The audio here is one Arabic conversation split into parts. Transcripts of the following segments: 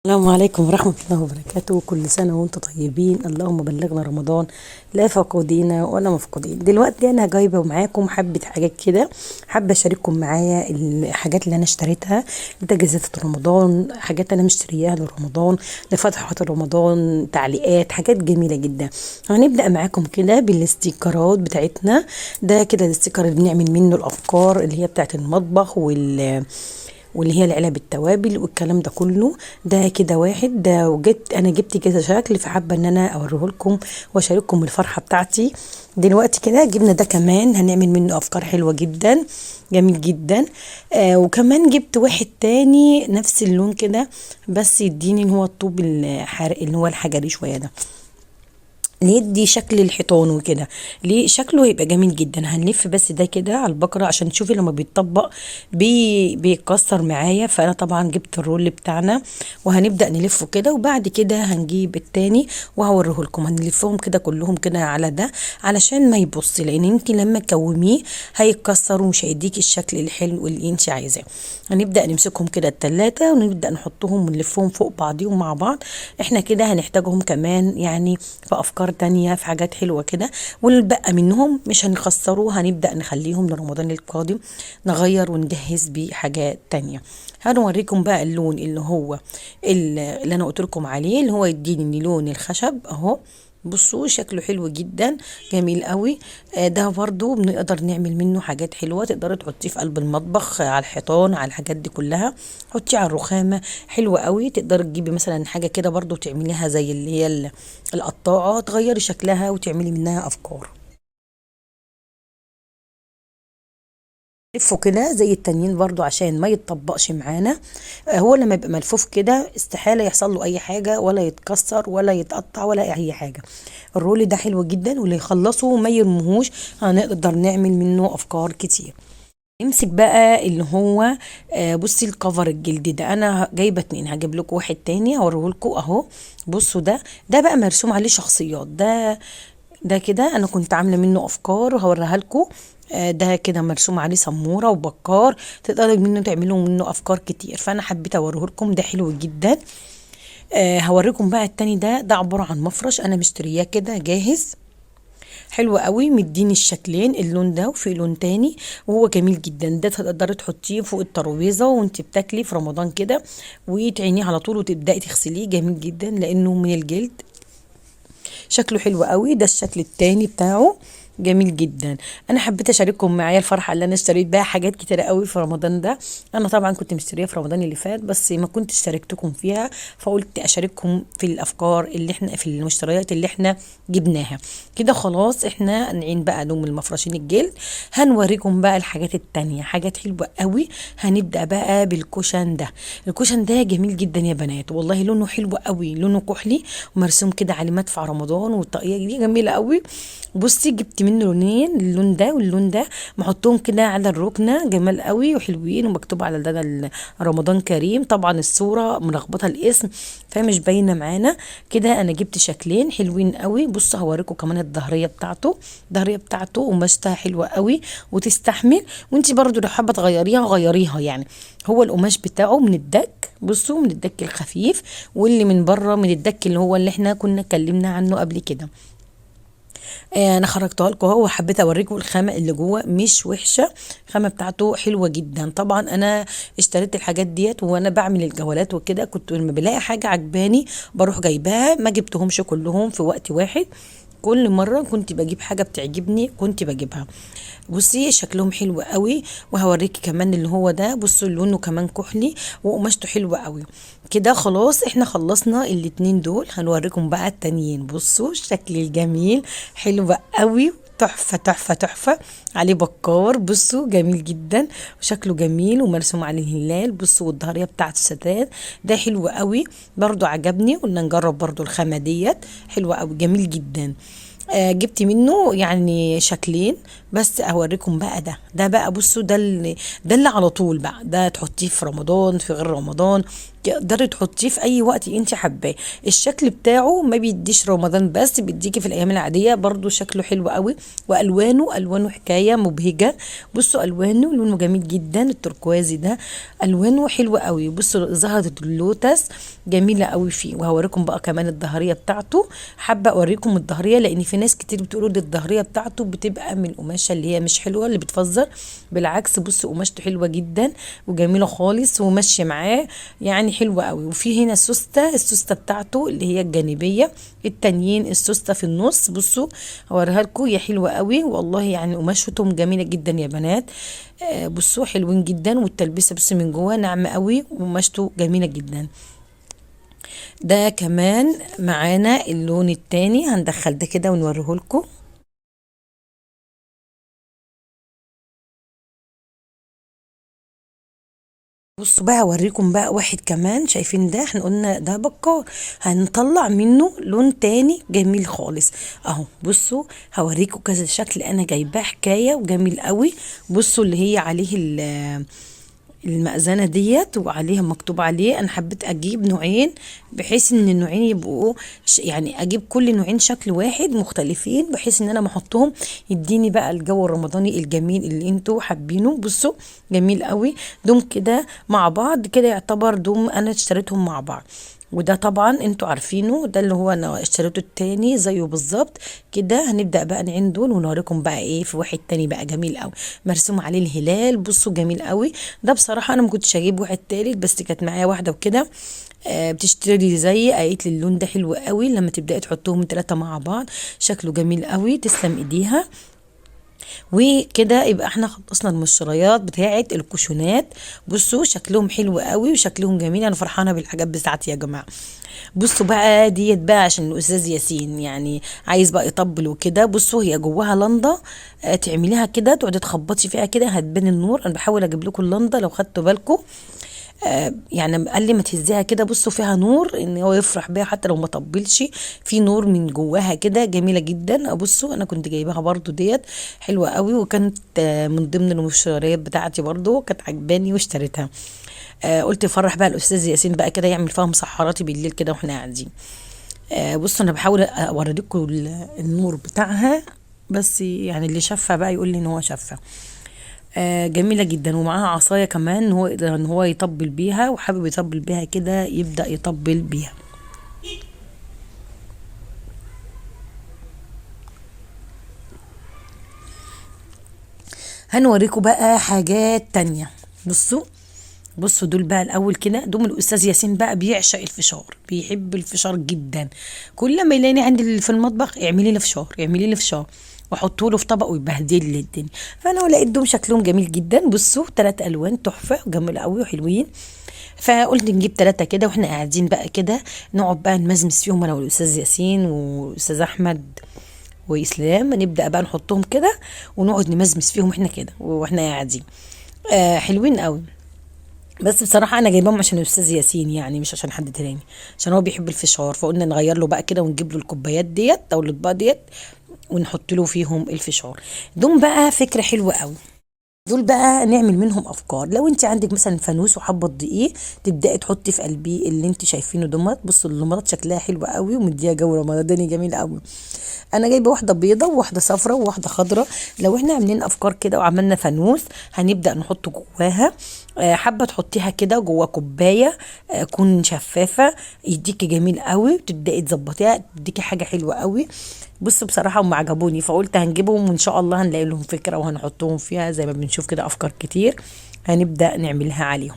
السلام عليكم ورحمة الله وبركاته. كل سنة وانتم طيبين. اللهم بلغنا رمضان لا فقودين ولا مفقودين. دلوقتي انا جايبة معاكم حبة حاجات كده، حابة اشارككم معايا الحاجات اللي انا اشتريتها لتجهيزات رمضان، حاجات انا مشترياها لرمضان، لفتحة رمضان، تعليقات، حاجات جميلة جدا. هنبدأ معاكم كده بالاستيكرات بتاعتنا. ده كده الاستيكر اللي بنعمل منه الافكار اللي هي بتاعت المطبخ واللي هي العلب التوابل والكلام ده كله. ده كده واحد، ده انا جبت كذا شكل، فحابه ان انا اوريه لكم واشارككم الفرحه بتاعتي. دلوقتي كده جبنا ده كمان هنعمل منه افكار حلوه جدا، جميل جدا. وكمان جبت واحد تاني نفس اللون كده، بس يديني ان هو الطوب الحارق اللي هو الحجري شويه ده، يدي شكل الحيطان وكده. ليه شكله هيبقى جميل جدا. هنلف بس ده كده على البقرة عشان تشوفي لما بيتطبق بيتكسر معايا. فانا طبعا جبت الرول بتاعنا وهنبدأ نلفه كده، وبعد كده هنجيب التاني وهوريه لكم. هنلفهم كده كلهم كده على ده علشان ما يبص، لان يمكن لما تكوميه هيتكسر ومش هيديك الشكل الحلو اللي انت عايزاه. هنبدأ نمسكهم كده التلاتة ونبدأ نحطهم ونلفهم فوق بعضيهم مع بعض. احنا كده هنحتاجهم كمان يعني في افكار تانية، في حاجات حلوة كده، والبقى منهم مش هنخسره، هنبدأ نخليهم لرمضان القادم نغير ونجهز بيه حاجات تانية. هنوريكم بقى اللون اللي هو اللي انا قلت لكم عليه، اللي هو يديني لون الخشب اهو. بصوا شكله حلو جدا، جميل قوي. ده برضو بنقدر نعمل منه حاجات حلوة. تقدري تحطيه في قلب المطبخ، على الحيطان، على الحاجات دي كلها. حطيه على الرخامة، حلوة قوي. تقدري تجيبي مثلا حاجة كده برضو تعمليها زي اللي هي القطاعة، تغيري شكلها وتعملي منها أفكار. لفه كده زي التانيين برضو عشان ما يتطبقش معانا. هو لما يبقى ملفوف كده استحالة يحصل له اي حاجة، ولا يتكسر ولا يتقطع ولا اي حاجة. الرول ده حلو جدا، واللي يخلصه وما يرموهوش هنقدر نعمل منه افكار كتير. نمسك بقى اللي هو بصي الكفر الجلدي ده، انا جايبه اتنين، هجيب لكم واحد تاني هوريه لكم اهو. بصوا ده بقى مرسوم عليه شخصيات. ده كده انا كنت عامله منه افكار هوريها لكم. ده كده مرسوم عليه سموره وبكار، تقدروا منه تعملوا منه افكار كتير، فانا حبيت اوريه لكم. ده حلو جدا. هوريكم بقى التاني ده عباره عن مفرش انا مشترياه كده جاهز، حلو قوي. مديني الشكلين، اللون ده وفي لون تاني، وهو جميل جدا. ده تقدري تحطيه فوق الترابيزه وانت بتاكلي في رمضان كده، وتعينيه على طول وتبداي تغسليه، جميل جدا لانه من الجلد. شكله حلو قوي. ده الشكل التاني بتاعه، جميل جدا. انا حبيت اشارككم معايا الفرحه اللي انا اشتريت بيها حاجات كتيره قوي في رمضان ده. انا طبعا كنت مشتريه في رمضان اللي فات، بس ما كنت شاركتكم فيها، فقلت اشارككم في الافكار اللي احنا في المشتريات اللي احنا جبناها. كده خلاص احنا نعين بقى لهم المفرشين الجلد. هنوريكم بقى الحاجات التانية، حاجات حلوه قوي. هنبدا بقى بالكوشن ده. الكوشن ده جميل جدا يا بنات، والله لونه حلو قوي، لونه كحلي ومرسوم كده على مدفع رمضان، والطاقيه دي جميله قوي. بصي جبت منه لونين، اللون ده واللون ده، محطهم كده على الركنه، جمال قوي وحلوين، ومكتوب على رمضان كريم. طبعا الصوره ملخبطه الاسم فمش باينه معانا كده. انا جبت شكلين حلوين قوي. بص هوريكم كمان الظهريه بتاعته. الظهريه بتاعته قماشتها حلوه قوي وتستحمل، وانت برضو لو حابه تغيريها غيريها يعني. هو القماش بتاعه من الدك، بصوا من الدك الخفيف، واللي من بره من الدك اللي هو اللي احنا كنا اتكلمنا عنه قبل كده. انا خرجتها لكم اهو، وحبيت اوريكم الخامه اللي جوه مش وحشه، الخامه بتاعته حلوه جدا. طبعا انا اشتريت الحاجات ديت وانا بعمل الجولات وكده، كنت لما بلاقي حاجه عجباني بروح جايباها، ما جبتهمش كلهم في وقت واحد. كل مرة كنت بجيب حاجة بتعجبني كنت بجيبها. بصي شكلهم حلو قوي. وهوريكي كمان اللي هو ده، بصوا لونه كمان كحلي وقماشته حلوة قوي. كده خلاص احنا خلصنا الاتنين دول. هنوريكم بقى التانيين. بصوا الشكل الجميل، حلو قوي، تحفة تحفة تحفة. عليه بكار، بصوا جميل جدا وشكله جميل ومرسوم عليه الهلال. بصوا والظهرية بتاعت الستان ده حلو قوي برضو، عجبني. قلنا نجرب برضو الخامة ديت، حلوة قوي، جميل جدا. جبت منه يعني شكلين، بس اوريكم بقى ده بقى بصوا، ده اللي على طول بقى، ده تحطيه في رمضان، في غير رمضان، تقدري تحطيه في اي وقت انت حباه. الشكل بتاعه ما بيديش رمضان بس، بيديكي في الايام العاديه برضو شكله حلو قوي. والوانه حكايه مبهجه. بصوا الوانه لونه جميل جدا، التركوازي ده الوانه حلوه قوي. بصوا زهره اللوتس جميله قوي فيه. وهوريكم بقى كمان الظهريه بتاعته. حابه اوريكم الظهريه لان في ناس كتير بتقولوا دي الظهريه بتاعته بتبقى من القماشه اللي هي مش حلوه، اللي بتفزر. بالعكس بصوا قماشته حلوه جدا وجميله خالص وماشيه معاه، يعني حلوه قوي. وفي هنا السوسته بتاعته اللي هي الجانبيه، التانيين السوسته في النص. بصوا هوريها لكم، هي حلوه قوي والله، يعني قماشتهم جميله جدا يا بنات. بصوا حلوين جدا، والتلبسه بس من جوه ناعمه قوي وقماشته جميله جدا. ده كمان معانا اللون التاني، هندخل ده كده ونوريه لكم. بصوا بقى اوريكم بقى واحد كمان، شايفين ده؟ احنا قلنا ده بكار، هنطلع منه لون تاني جميل خالص اهو. بصوا هوريكم كذا شكل انا جايباه حكايه وجميل قوي. بصوا اللي هي عليه المأذنة ديت وعليها مكتوب عليه. انا حبيت اجيب نوعين بحيث ان النوعين يبقوا يعني اجيب كل نوعين شكل واحد مختلفين، بحيث ان انا ما احطهم يديني بقى الجو الرمضاني الجميل اللي انتوا حابينه. بصوا جميل قوي، دوم كده مع بعض كده، يعتبر دوم انا اشتريتهم مع بعض. وده طبعا انتوا عارفينه، ده اللي هو انا اشتريته التاني زيه بالظبط كده. هنبدأ بقى نعين دول ونوريكم بقى ايه في واحد تاني بقى جميل قوي، مرسوم عليه الهلال. بصوا جميل قوي. ده بصراحة انا ما كنتش هجيب واحد تالت، بس كانت معايا واحدة وكده بتشتري زي، قالت لي اللون ده حلو قوي لما تبدأي تحطوهم 3 مع بعض، شكله جميل قوي، تسلم ايديها. وكده يبقى احنا خلصنا المشتريات بتاعه الكوشونات. بصوا شكلهم حلو قوي وشكلهم جميل، انا فرحانه بالحاجات بتاعتي يا جماعه. بصوا بقى ديت بقى عشان الاستاذ ياسين يعني عايز بقى يطبل وكده. بصوا هي جواها لنده، تعمليها كده تقعدي تخبطي فيها كده هتبان النور. انا بحاول اجيب لكم اللنده لو خدتوا بالكم. يعني قال لي ما تهزيها كده. بصوا فيها نور ان هو يفرح بيها حتى لو ما طبلش، في نور من جواها كده جميله جدا. بصوا انا كنت جايباها برضو ديت حلوه قوي، وكانت من ضمن المشتريات بتاعتي برضو، كانت عجباني واشتريتها. قلت افرح بقى الاستاذ ياسين بقى كده يعمل فيها مسحراتي بالليل كده واحنا قاعدين. بصوا انا بحاول اوريكم النور بتاعها، بس يعني اللي شافها بقى يقول لي ان هو شافها. جميلة جدا، ومعاها عصاية كمان هو يقدر ان هو يطبل بيها، وحابب يطبل بيها كده يبدأ يطبل بيها. هنوريكم بقى حاجات تانية. بصوا دول بقى الاول كده، دول الاستاذ ياسين بقى بيعشق الفشار، بيحب الفشار جدا. كل ما يلاقيني عندي في المطبخ اعملي لي فشار، اعملي لي فشار، واحطه له في طبق ويبهدل لي الدنيا. فانا لقيت دول شكلهم جميل جدا. بصوا 3 الوان تحفه وجميل قوي وحلوين. فقلت نجيب 3 كده واحنا قاعدين بقى كده، نقعد بقى نمزمز فيهم انا والاستاذ ياسين والاستاذ احمد واسلام. نبدا بقى نحطهم كده ونقعد نمزمز فيهم احنا كده واحنا قاعدين. حلوين قوي. بس بصراحة أنا جايباهم عشان الأستاذ ياسين، يعني مش عشان حد تاني، عشان هو بيحب الفشار. فقلنا نغير له بقى كده ونجيب له الكوبايات ديت أو الأطباق ديت ونحط له فيهم الفشار. دول بقى فكرة حلوة قوي. دول بقى نعمل منهم افكار. لو انت عندك مثلا فانوس وحبه دقيق، تبداي تحطي في قلبيه اللي انت شايفينه دمت. بصوا اللمبات شكلها حلو قوي ومديها جو رمضاني جميل قوي. انا جايبه واحده بيضه وواحده صفراء وواحده خضراء. لو احنا عاملين افكار كده وعملنا فانوس، هنبدا نحط جواها حابه تحطيها كده جوا كوبايه تكون شفافه، يديكي جميل قوي. تبداي تظبطيها تديكي حاجه حلوه قوي. بص بصراحه هم عجبوني، فقلت هنجيبهم وان شاء الله هنلاقي لهم فكره وهنحطهم فيها زي ما بنشوف كده افكار كتير هنبدا نعملها عليهم.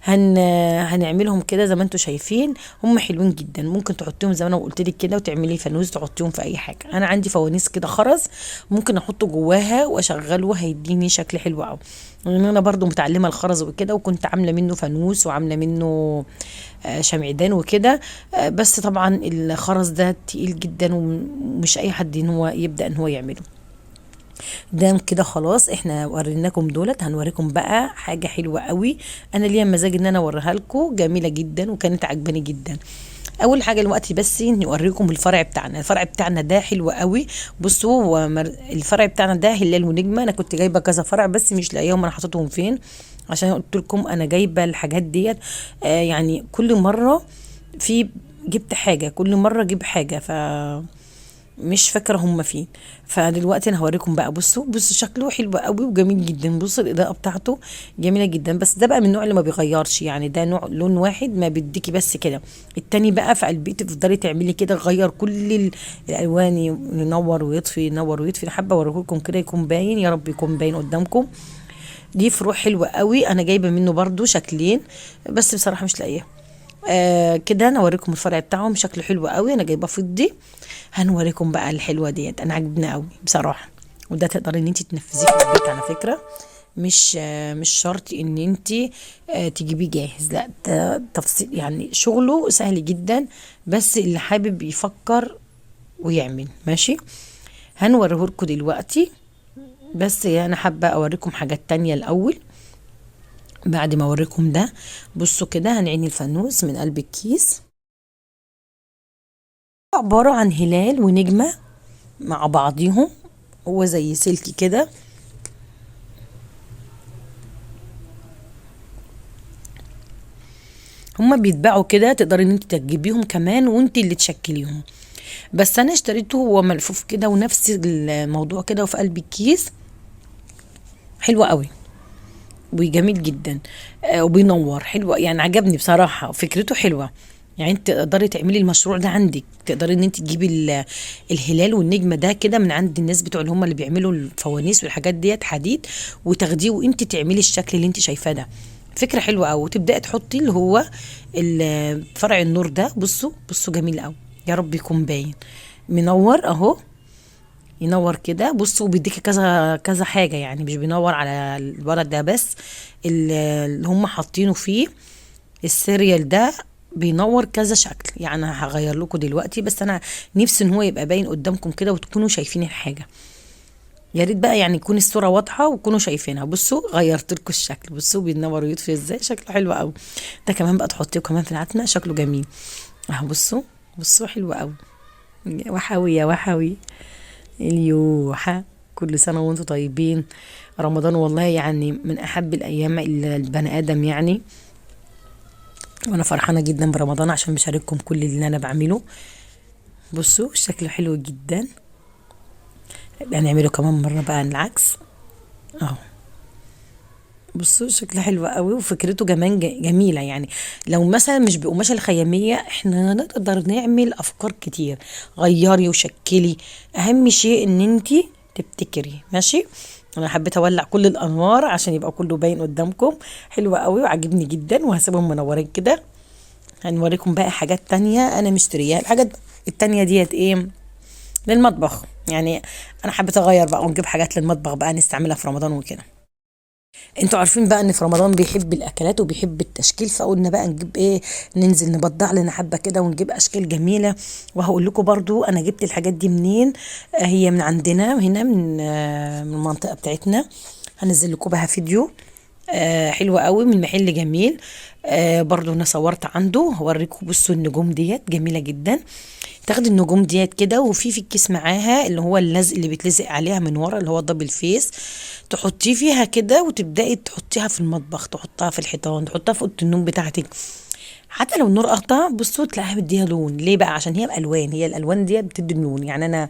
هنعملهم كده زي ما انتم شايفين، هم حلوين جدا. ممكن تحطيهم زي ما انا قلت لك كده وتعملي فانوس تحطيهم في اي حاجه. انا عندي فوانيس كده خرز ممكن احطه جواها واشغله هيديني شكل حلو قوي. انا برضو متعلمه الخرز وكده، وكنت عامله منه فانوس وعامله منه شمعدان وكده. بس طبعا الخرز ده تقيل جدا ومش اي حد ان هو يبدا ان هو يعمله. ده كده خلاص احنا وريناكم دولت، هنوريكم بقى حاجه حلوه قوي. انا ليا مزاج ان انا اوريها لكم، جميله جدا وكانت عجباني جدا. اول حاجه دلوقتي بس نوريكم الفرع بتاعنا. الفرع بتاعنا ده حلو قوي. بصوا هو الفرع بتاعنا ده هلال ونجمه. انا كنت جايبه كذا فرع بس مش لاقيهم انا حاططهم فين، عشان قلت لكم انا جايبه الحاجات ديت. يعني كل مره في جبت حاجه، كل مره اجيب حاجه، مش فاكره هم فين. فدلوقتي انا هوريكم بقى. بصوا شكله حلو قوي وجميل جدا. بصوا الاضاءه بتاعته جميله جدا، بس ده بقى من النوع اللي ما بيغيرش، يعني ده نوع لون واحد ما بيديكي بس كده. التاني بقى في قلبيتي تفضلي تعملي كده، غير كل الالوان، ينور ويطفي ينور ويطفي. انا حابه اوريكم كده يكون باين، يا رب يكون باين قدامكم. دي فروع حلوه قوي، انا جايبه منه برضو شكلين بس بصراحه مش لاقيه. كده انا اوريكم الفرع بتاعهم، شكله حلو قوي. انا جايبه فضي. هنوريكم بقى الحلوه ديت، انا عجبني قوي بصراحه. وده تقدري ان انت تنفذيه في البيت على فكره. مش شرط ان انت تجيبيه جاهز، لا ده تفصيل، يعني شغله سهل جدا، بس اللي حابب يفكر ويعمل ماشي. هنوريهولكوا دلوقتي، بس انا حابه اوريكم حاجات تانية الاول بعد ما اوريكم ده. بصوا كده هنعين الفانوس من قلب الكيس، عبارة عن هلال ونجمة مع بعضيهم، هو زي سلك كده. هما بيتباعوا كده، تقدري ان انت تجيبيهم كمان وانت اللي تشكليهم. بس انا اشتريته هو ملفوف كده ونفس الموضوع كده وفي قلب الكيس. حلو قوي وجميل جدا. وبينور حلو، يعني عجبني بصراحة، فكرته حلوة. يعني انت تقدري تعملي المشروع ده عندك، تقدري ان انت تجيبي الهلال والنجمة ده كده من عند الناس بتوع اللي هم اللي بيعملوا الفوانيس والحاجات ديت حديد، وتاخديه وانت تعملي الشكل اللي انت شايفاه ده. فكرة حلوة قوي. وتبدأي تحطي اللي هو فرع النور ده. بصوا جميل قوي، يا رب يكون باين منور اهو. ينور كده. بصوا بيديكي كذا كذا حاجه، يعني مش بينور على الولد ده بس، اللي هم حاطينه فيه السيريال ده بينور كذا شكل. يعني هغير لكم دلوقتي، بس انا نفسي ان هو يبقى باين قدامكم كده وتكونوا شايفين الحاجه. يا ريت بقى يعني يكون الصوره واضحه وتكونوا شايفينها. بصوا غيرت لكم الشكل، بصوا بينور ويطفي ازاي، شكله حلو قوي. ده كمان بقى تحطيه كمان في العتمه، شكله جميل اهو. بصوا حلو قوي. وحوي يا وحوي اليوحة. كل سنة وانتم طيبين. رمضان والله يعني من أحب الأيام إلى البني آدم يعني، وأنا فرحانة جدا برمضان عشان بشارككم كل اللي أنا بعمله. بصوا شكله حلو جدا. هنعمله كمان مرة بقى العكس اهو. بصوا شكله حلو قوي وفكرته كمان جميلة. يعني لو مثلا مش بقماشة الخيامية احنا نقدر نعمل افكار كتير. غيري وشكلي، اهم شيء ان انتي تبتكري ماشي. انا حبيت اولع كل الانوار عشان يبقى كله باين قدامكم. حلو قوي وعجبني جدا، وهسيبهم منورين كده. هنوريكم بقى حاجات تانية انا مشترياها. الحاجات التانية ديت ايه؟ للمطبخ يعني. انا حبيت اغير بقى ونجيب حاجات للمطبخ بقى نستعملها في رمضان وكده. انتوا عارفين بقى ان في رمضان بيحب الاكلات وبيحب التشكيل، فقلنا بقى نجيب ايه، ننزل نبضع لنا حبه كده ونجيب اشكال جميله. وهقول لكم برضو انا جبت الحاجات دي منين. هي من عندنا هنا من المنطقه بتاعتنا. هنزل لكم بها فيديو حلوة قوي من محل جميل. برضو انا صورت عنده، هوريكم. بصوا النجوم ديت جميلة جدا. تاخدي النجوم ديت كده، وفي الكيس معاها اللي هو اللزق اللي بيتلزق عليها من ورا اللي هو الدبل فيس. تحطيه فيها كده وتبدأي تحطيها في المطبخ، تحطها في الحيطان، تحطها في اوضه النوم بتاعتك. حتى لو النور قطع بصوا تلاقيها بتديها لون. ليه بقى؟ عشان هي بالوان، هي الالوان دي بتدي اللون. يعني انا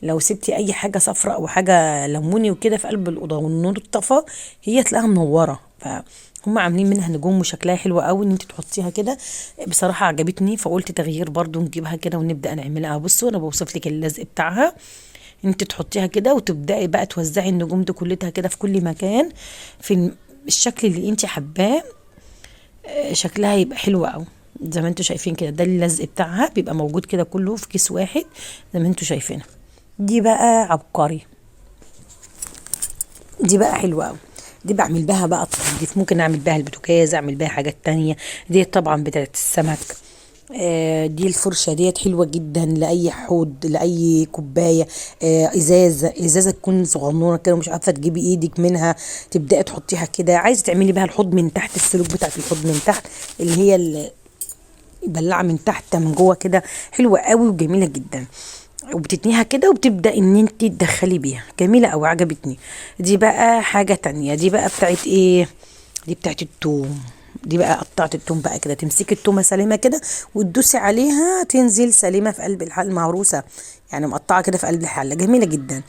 لو سبتي اي حاجه صفراء او حاجه ليموني وكده في قلب الاوضه والنور اتطفى، هي تلاقيها منوره. فهم عاملين منها نجوم وشكلها حلو قوي ان انت تحطيها كده. بصراحه عجبتني، فقلت تغيير برضو نجيبها كده ونبدا نعملها. بصوا انا بوصف لك اللزق بتاعها. انت تحطيها كده وتبداي بقى توزعي النجوم دي كلها كده في كل مكان في الشكل اللي انت حباه. شكلها يبقى حلو قوي زي ما انتوا شايفين كده. ده اللزق بتاعها بيبقى موجود كده كله في كيس واحد زي ما انتوا شايفينها. دي بقى عبقري، دي بقى حلوه قوي. دي بعمل بها بقى التنظيف، ممكن اعمل بها البوتاجاز، اعمل بها حاجات تانية. دي طبعا بتاعت السمك. دي الفرشة ديت حلوة جدا لأي حوض، لأي كوباية، ازازة تكون صغنونة كده ومش عارفة تجيبي ايدك منها، تبدأي تحطيها كده، عايزة تعملي بيها الحوض من تحت، السلوك بتاعت الحوض من تحت اللي هي البلاعة من تحت من جوه كده، حلوة قوي وجميلة جدا. وبتتنيها كده وبتبدأ ان انت تدخلي بيها، جميلة قوي عجبتني. دي بقى حاجة تانية، دي بقى بتاعت ايه؟ دي بتاعت التوم. دي بقى قطعت التوم بقى كده، تمسكي التومه سليمه كده وتدوسي عليها تنزل سليمه في قلب الحل مهروسه، يعني مقطعه كده في قلب الحله، جميله جدا.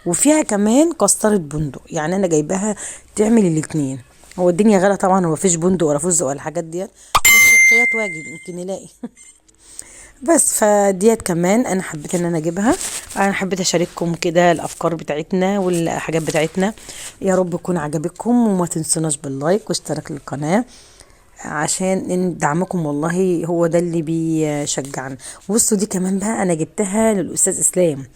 وفيها كمان كسرة بندق، يعني انا جايباها تعمل الاتنين. هو الدنيا غلا طبعا، ومفيش بندق ولا فستق ولا الحاجات ديت، بس احتياط واجب يمكن نلاقي. بس فديت كمان انا حبيت ان انا اجيبها. انا حبيت اشارككم كده الافكار بتاعتنا والحاجات بتاعتنا. يا رب يكون عجبكم، وما تنسوناش باللايك واشتراك للقناه، عشان ان دعمكم والله هو ده اللي بيشجعنا. بصوا دي كمان بقى انا جبتها للاستاذ اسلام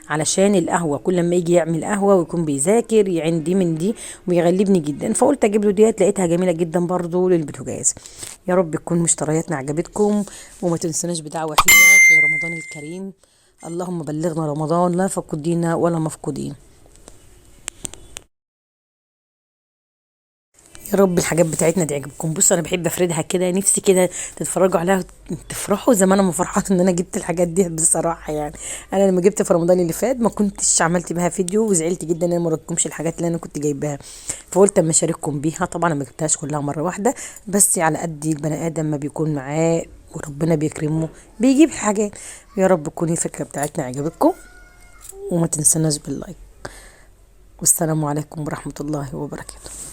علشان القهوه، كل ما يجي يعمل قهوه ويكون بيذاكر يعين دي من دي ويغلبني جدا، فقلت اجيب له ديت، لقيتها جميله جدا برضو للبوتاجاز. يا رب تكون مشترياتنا عجبتكم، وما تنسوناش بدعوه حلوه في رمضان الكريم. اللهم بلغنا رمضان لا فقدين ولا مفقودين. يا رب الحاجات بتاعتنا دي عجبكم. بصوا انا بحب افردها كده، نفسي كده تتفرجوا عليها تفرحوا زي ما انا فرحانه ان انا جبت الحاجات دي بصراحه. يعني انا لما جبت في رمضان اللي فات ما كنتش عملت بيها فيديو، وزعلت جدا ان انا ما وريتكمش الحاجات اللي انا كنت جايباها، فقلت اما اشارككم بيها. طبعا انا ما جبتهاش كلها مره واحده، بس على قد البني ادم ما بيكون معاه وربنا بيكرمه بيجيب الحاجات. يا رب تكون الفكره بتاعتنا عجبتكم، وما تنسناش باللايك. والسلام عليكم ورحمه الله وبركاته.